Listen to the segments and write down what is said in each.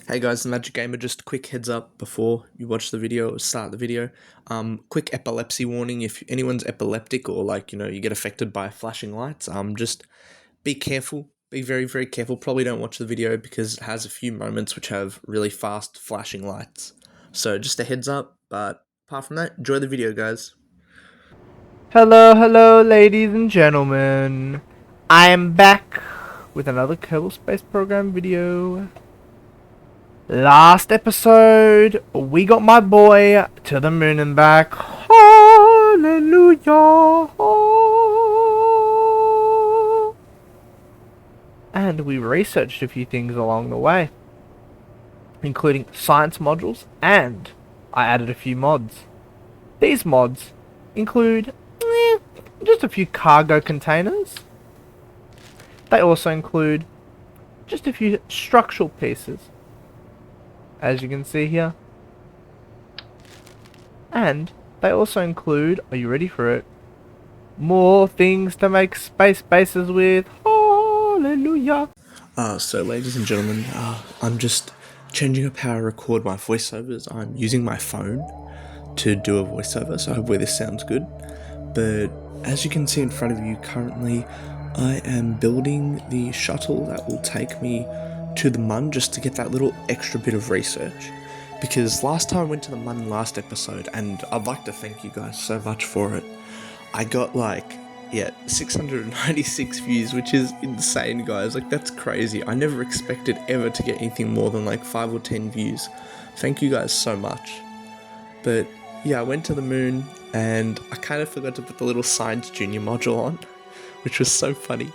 Hey guys, the Magic Gamer. Just a quick heads up before you watch the video or start the video. Quick epilepsy warning. If anyone's epileptic or you get affected by flashing lights, just be careful. Be very, very careful. Probably don't watch the video because it has a few moments which have really fast flashing lights. So just a heads up. But apart from that, enjoy the video, guys. Hello, ladies and gentlemen. I am back with another Kerbal Space Program video. Last episode, we got my boy to the moon and back. Hallelujah! And we researched a few things along the way, including science modules, and I added a few mods. These mods include just a few cargo containers. They also include just a few structural pieces, as you can see here. And they also include, are you ready for it? More things to make space bases with. Hallelujah. So ladies and gentlemen, I'm just changing up how I record my voiceovers. I'm using my phone to do a voiceover, so hopefully this sounds good. But as you can see in front of you currently, I am building the shuttle that will take me to the Mun just to get that little extra bit of research. Because last time I went to the Mun last episode, and I'd like to thank you guys so much for it, I got 696 views, which is insane, guys. That's crazy. I never expected ever to get anything more than 5 or 10 views. Thank you guys so much. But yeah, I went to the moon and I kind of forgot to put the little Science Junior module on, which was so funny.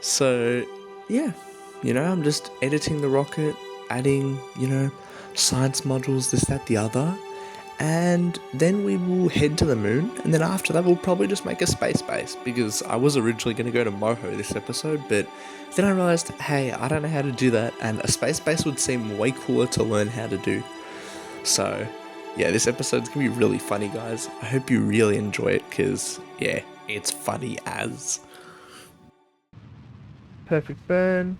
So yeah, I'm just editing the rocket, adding, science modules, this, that, the other. And then we will head to the moon, and then after that we'll probably just make a space base, because I was originally going to go to Moho this episode, but then I realised, hey, I don't know how to do that, and a space base would seem way cooler to learn how to do. So yeah, this episode's going to be really funny, guys. I hope you really enjoy it, because yeah, it's funny as. Perfect burn.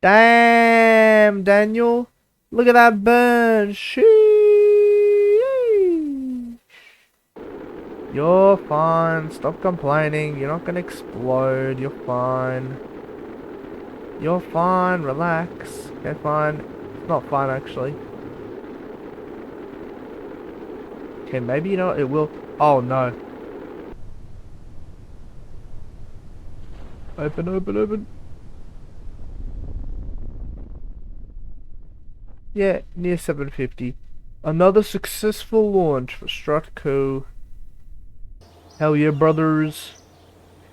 Damn, Daniel. Look at that burn. Sheesh. You're fine. Stop complaining. You're not gonna explode. You're fine. You're fine. Relax. Okay, fine. It's not fine, actually. Okay, maybe you know it will. Oh, no. Open, open, open. Yeah, near 750. Another successful launch for Strutco. Hell yeah, brothers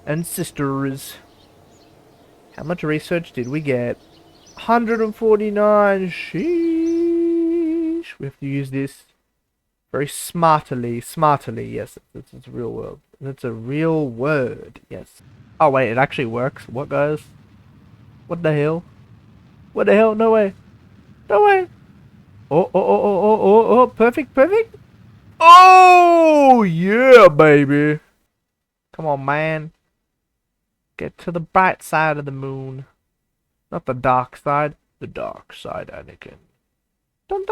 and sisters. How much research did we get? 149. Sheesh. We have to use this very smartly. Smartly, yes. It's a real word. It's a real word, yes. Oh, wait, it actually works. What, guys? What the hell? What the hell? No way. No way. Oh, perfect, perfect. Oh, yeah, baby. Come on, man. Get to the bright side of the moon. Not the dark side. The dark side, Anakin. Let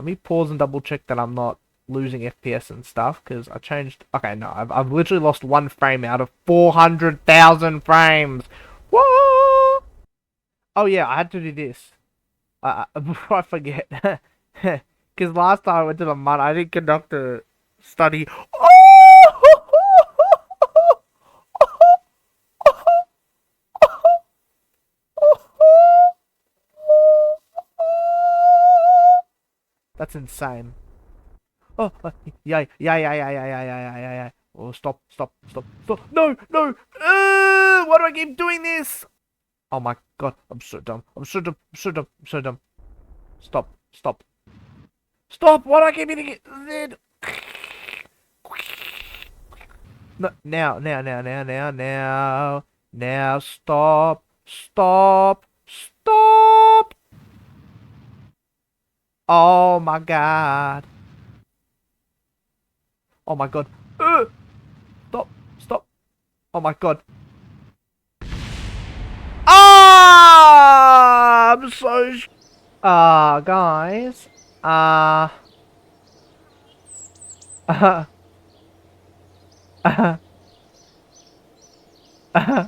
me pause and double check that I'm not losing FPS and stuff, because I changed. Okay, no, I've literally lost 1 frame out of 400,000 frames. What? Oh yeah, I had to do this. Before I forget, because last time I went to the mud, I didn't conduct a study. That's insane. Oh, yeah. Oh, stop. No. Why do I keep doing this? Oh my god, I'm so dumb. I'm so dumb. Stop. Why do I keep hitting it? No, now, stop. Oh my god. Oh my god. Stop. Stop. Oh my god. Ah! I'm so... guys. Uh... Uh... Uh... Uh...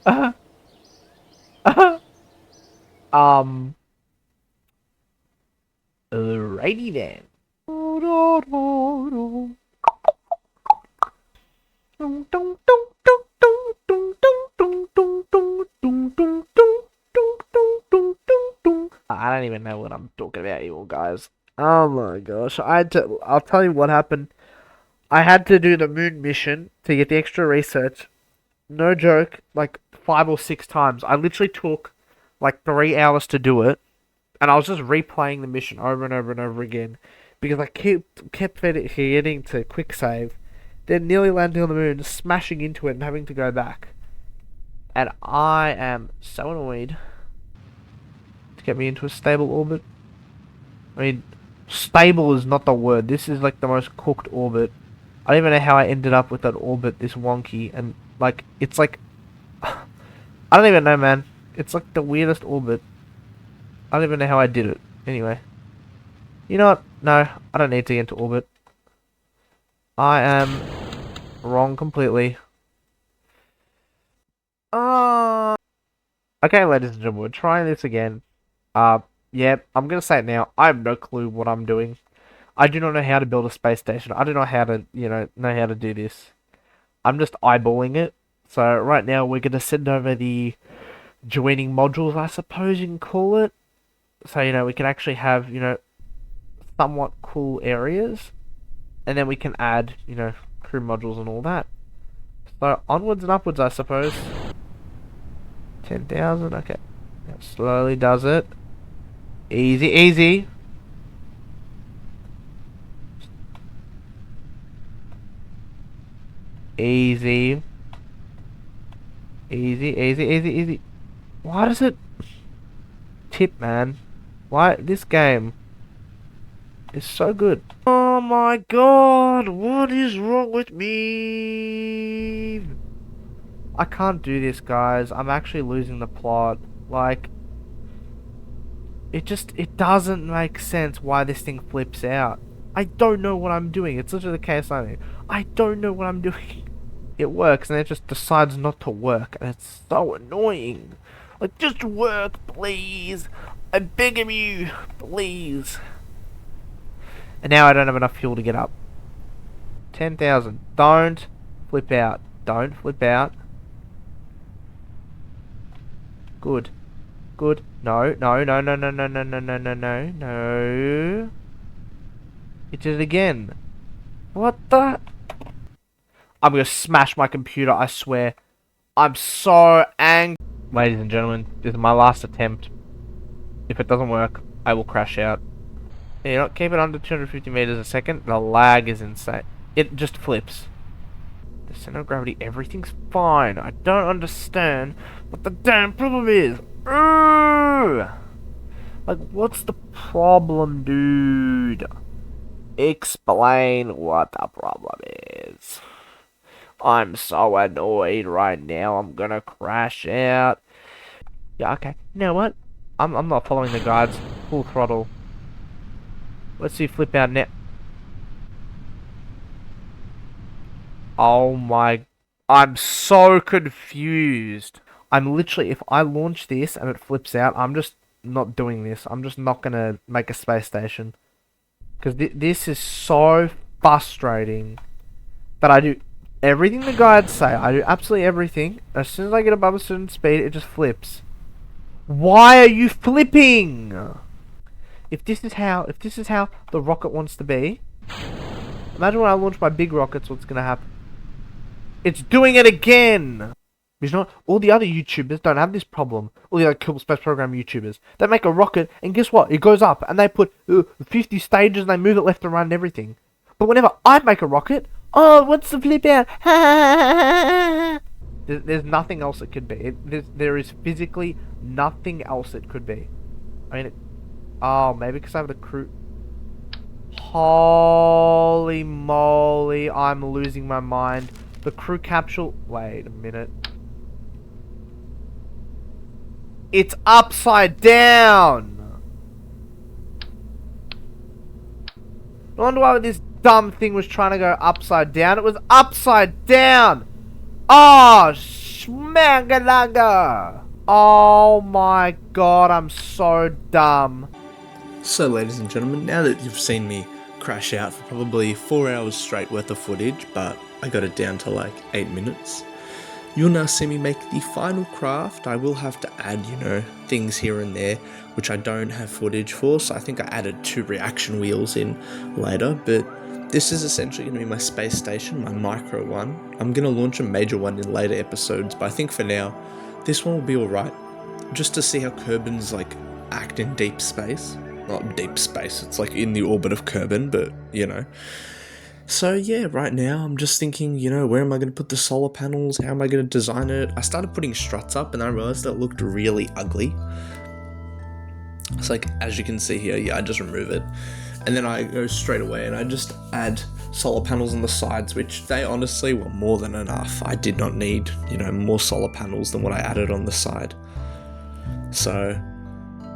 Uh... Uh... Um... Alrighty then. I don't even know what I'm talking about, you guys. Oh my gosh. I'll tell you what happened. I had to do the moon mission to get the extra research. No joke, like 5 or 6 times. I literally took like 3 hours to do it. And I was just replaying the mission over and over and over again. Because I kept forgetting to quick save. Then nearly landing on the moon, smashing into it and having to go back. And I am so annoyed to get me into a stable orbit. I mean, stable is not the word. This is like the most cooked orbit. I don't even know how I ended up with that orbit this wonky. And like, it's like... I don't even know, man. It's like the weirdest orbit. I don't even know how I did it. Anyway. You know what? No, I don't need to get into orbit. I am wrong completely. Okay, ladies and gentlemen, we're trying this again. Yeah, I'm gonna say it now. I have no clue what I'm doing. I do not know how to build a space station. I don't know how to, know how to do this. I'm just eyeballing it. So right now we're gonna send over the joining modules, I suppose you can call it. So, we can actually have, somewhat cool areas. And then we can add, crew modules and all that. So, onwards and upwards, I suppose. 10,000, okay. Now slowly does it. Easy, easy. Easy. Easy, easy, easy, easy. Why does it tip, man? Why? This game is so good. Oh my god, what is wrong with me? I can't do this, guys. I'm actually losing the plot. Like, it doesn't make sense why this thing flips out. I don't know what I'm doing. It's literally the case I don't know what I'm doing. It works and it just decides not to work, and it's so annoying. Like, just work, please. I'm begging you, please. And now I don't have enough fuel to get up. 10,000. Don't flip out. Don't flip out. Good. Good. No, no, no, no, no, no, no, no, no, no, no, no. It did it again. What the? I'm gonna smash my computer, I swear. I'm so angry. Ladies and gentlemen, this is my last attempt. If it doesn't work, I will crash out. Keep it under 250 meters a second. The lag is insane. It just flips. The center of gravity, everything's fine. I don't understand what the damn problem is. Like, what's the problem, dude? Explain what the problem is. I'm so annoyed right now. I'm gonna crash out. Yeah, okay. You know what? I'm not following the guides. Full throttle. Let's see flip out now. Oh my... I'm so confused. I'm literally... If I launch this and it flips out, I'm just not doing this. I'm just not gonna make a space station. Because this is so frustrating. That I do everything the guides say. I do absolutely everything. As soon as I get above a certain speed, it just flips. Why are you flipping? If this is how the rocket wants to be, imagine when I launch my big rockets, what's gonna happen? It's doing it again! Because all the other YouTubers don't have this problem. All the other Kerbal Space Program YouTubers. They make a rocket, and guess what? It goes up, and they put 50 stages, and they move it left and right and everything. But whenever I make a rocket, oh, what's the flip out? There's nothing else it could be. There is physically nothing else it could be. I mean, oh, maybe because I have the crew. Holy moly, I'm losing my mind. The crew capsule... Wait a minute. It's upside down! No wonder why this dumb thing was trying to go upside down. It was upside down! Oh, schmangalaga! Oh my god, I'm so dumb. So ladies and gentlemen, now that you've seen me crash out for probably 4 hours straight worth of footage, but I got it down to like 8 minutes, you'll now see me make the final craft. I will have to add, things here and there, which I don't have footage for, so I think I added 2 reaction wheels in later, but this is essentially going to be my space station, my micro one. I'm going to launch a major one in later episodes, but I think for now, this one will be alright, just to see how Kerbin's act in deep space. Not deep space, it's in the orbit of Kerbin, but So yeah, right now I'm just thinking, where am I going to put the solar panels? How am I going to design it? I started putting struts up and I realized that it looked really ugly. It's as you can see here, I just remove it. And then I go straight away and I just add solar panels on the sides, which they honestly were more than enough. I did not need, more solar panels than what I added on the side. So,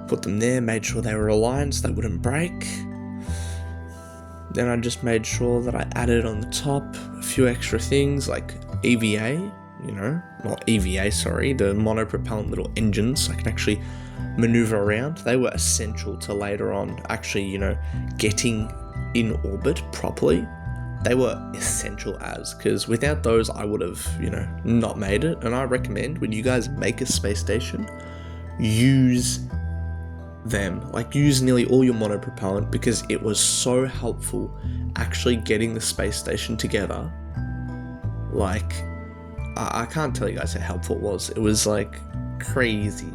put them there, made sure they were aligned so they wouldn't break. Then I just made sure that I added on the top a few extra things like EVA, not EVA, sorry, the monopropellant little engines so I can actually maneuver around. They were essential to later on actually, getting in orbit properly. They were essential because without those I would have, not made it. And I recommend when you guys make a space station, use them. Use nearly all your monopropellant because it was so helpful actually getting the space station together. I can't tell you guys how helpful it was. It was crazy.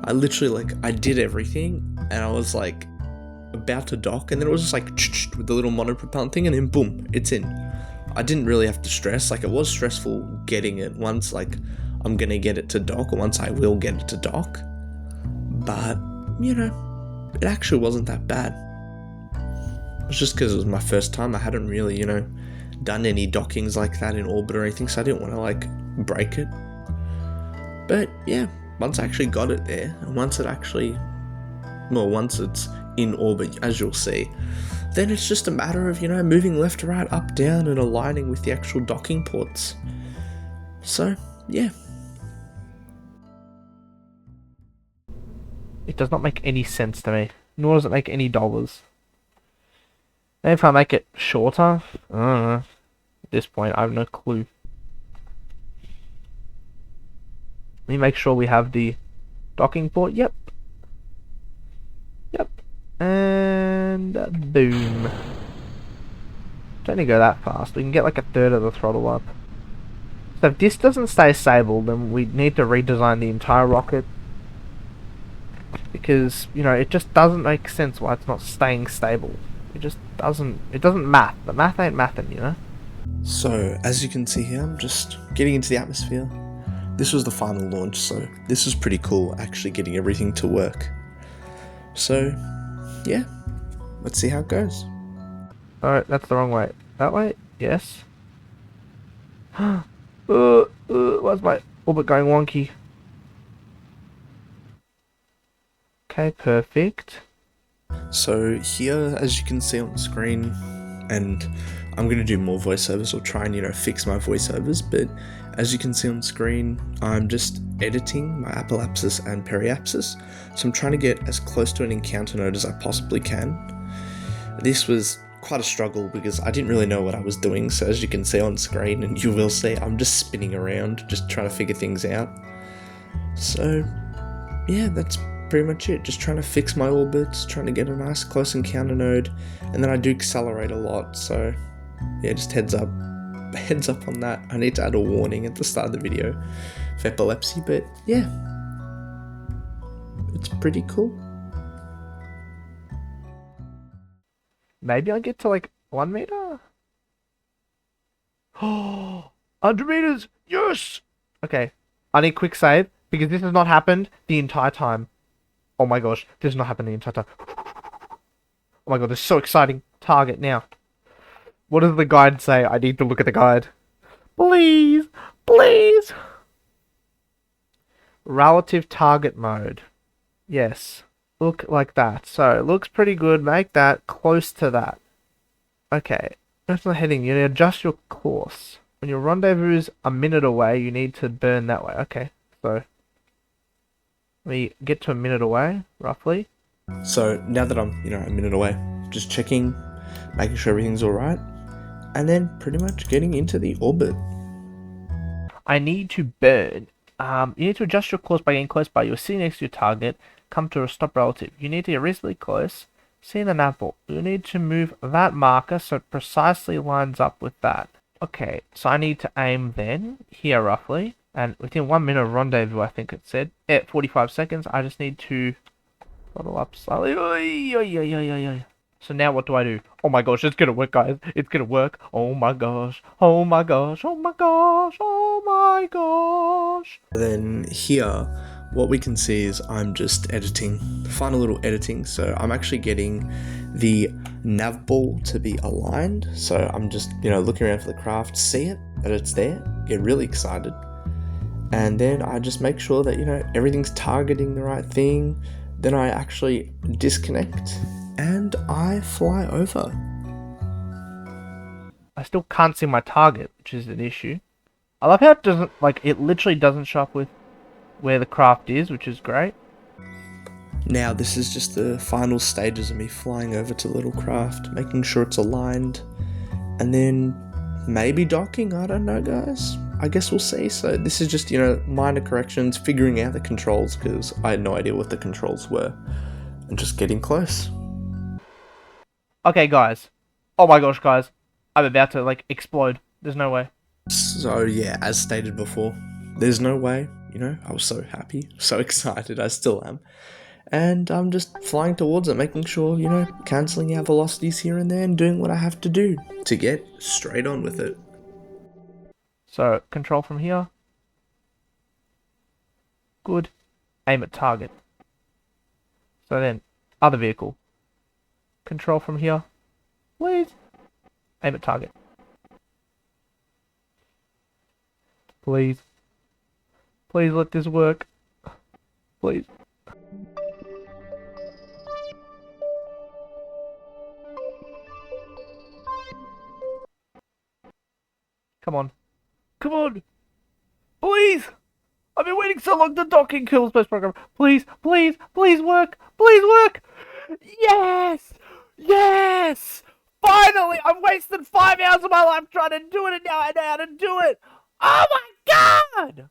I literally I did everything and I was about to dock and then it was just with the little monopropellant thing and then boom, it's in. I didn't really have to stress. It was stressful getting it once I'm gonna get it to dock or once I will get it to dock, but it actually wasn't that bad. It was just because it was my first time. I hadn't really done any dockings like that in orbit or anything, so I didn't want to break it. But yeah, once I actually got it there and once it's in orbit, as you'll see, then it's just a matter of moving left to right, up, down, and aligning with the actual docking ports. So yeah, It does not make any sense to me, nor does it make any dollars. Maybe if I make it shorter, I don't know. At this point, I have no clue. Let me make sure we have the docking port. Yep. And boom. Don't need to go that fast. We can get a third of the throttle up. So if this doesn't stay stable, then we need to redesign the entire rocket. Because, it just doesn't make sense why it's not staying stable. It just doesn't, math. The math ain't mathin', So, as you can see here, I'm just getting into the atmosphere. This was the final launch, so this was pretty cool, actually getting everything to work. So, yeah, let's see how it goes. Alright, that's the wrong way. That way? Yes. Why's my orbit going wonky? Okay, perfect. So here, as you can see on the screen, and I'm going to do more voiceovers or try and, fix my voiceovers, but as you can see on screen, I'm just editing my apoapsis and periapsis, so I'm trying to get as close to an encounter node as I possibly can. This was quite a struggle because I didn't really know what I was doing, so as you can see on screen, and you will see, I'm just spinning around, just trying to figure things out. So, yeah, that's pretty much it. Just trying to fix my orbits, trying to get a nice close encounter node, and then I do accelerate a lot, so yeah, just heads up on that. I need to add a warning at the start of the video for epilepsy, but yeah, it's pretty cool. Maybe I'll get to 1 meter? Oh, 100 meters! Yes! Okay, I need quick save because this has not happened the entire time. Oh my gosh, this has not happened the entire time. Oh my god, this is so exciting. target now. What does the guide say? I need to look at the guide. Please, please. Relative target mode. Yes. Look like that. So it looks pretty good. Make that close to that. Okay. That's the heading. You need to adjust your course. When your rendezvous is a minute away, you need to burn that way. Okay. So we get to a minute away, roughly. So now that I'm, a minute away, just checking, making sure everything's alright, and then pretty much getting into the orbit. I need to burn. You need to adjust your course by getting close by. You're sitting next to your target. Come to a stop relative. You need to get reasonably close. See the nav ball. You need to move that marker so it precisely lines up with that. Okay, so I need to aim then, here roughly. And within 1 minute of rendezvous, I think it said. At 45 seconds, I just need to throttle up slightly. So now what do I do? Oh my gosh, it's gonna work, guys. It's gonna work. Oh my gosh. Oh my gosh. Oh my gosh. Oh my gosh. Then here, what we can see is I'm just editing, final little editing. So I'm actually getting the nav ball to be aligned. So I'm just, looking around for the craft, see it, that it's there, get really excited. And then I just make sure that, everything's targeting the right thing. Then I actually disconnect and I fly over. I still can't see my target, which is an issue. I love how it doesn't, it literally doesn't show up with where the craft is, which is great. Now this is just the final stages of me flying over to the little craft, making sure it's aligned, and then maybe docking, I don't know guys. I guess we'll see. So this is just, minor corrections, figuring out the controls, because I had no idea what the controls were, and just getting close. Okay guys. Oh my gosh guys. I'm about to explode. There's no way. So yeah, as stated before, there's no way, I was so happy, so excited, I still am. And I'm just flying towards it, making sure, cancelling out velocities here and there and doing what I have to do to get straight on with it. So, control from here. Good. Aim at target. So then, other vehicle. Control from here. Please. Aim at target. Please. Please let this work. Please. Come on. Come on! Please! I've been waiting so long to dock in Kerbal Space Program. Please, please, please work! Please work! Yes! Yes! Finally! I've wasted 5 hours of my life trying to do it and now I know how to do it! Oh my god!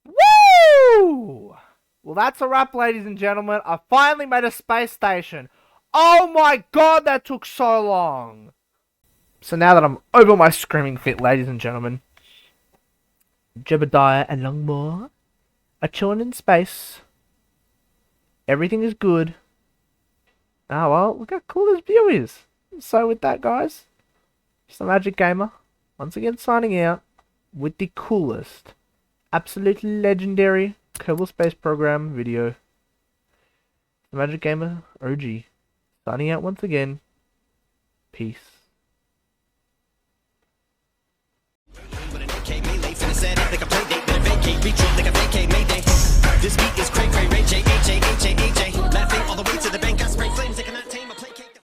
Woo! Well, that's a wrap, ladies and gentlemen. I finally made a space station. Oh my god, that took so long! So now that I'm over my screaming fit, ladies and gentlemen, Jebediah and Longmore are chilling in space. Everything is good. Ah, well, look how cool this view is. So with that, guys, it's the Magic Gamer, once again signing out with the coolest, absolutely legendary Kerbal Space Program video. The Magic Gamer OG, signing out once again. Peace. This beat is cray cray, Ray J, AJ, AJ, AJ, laughing all the way to the bank, I spray.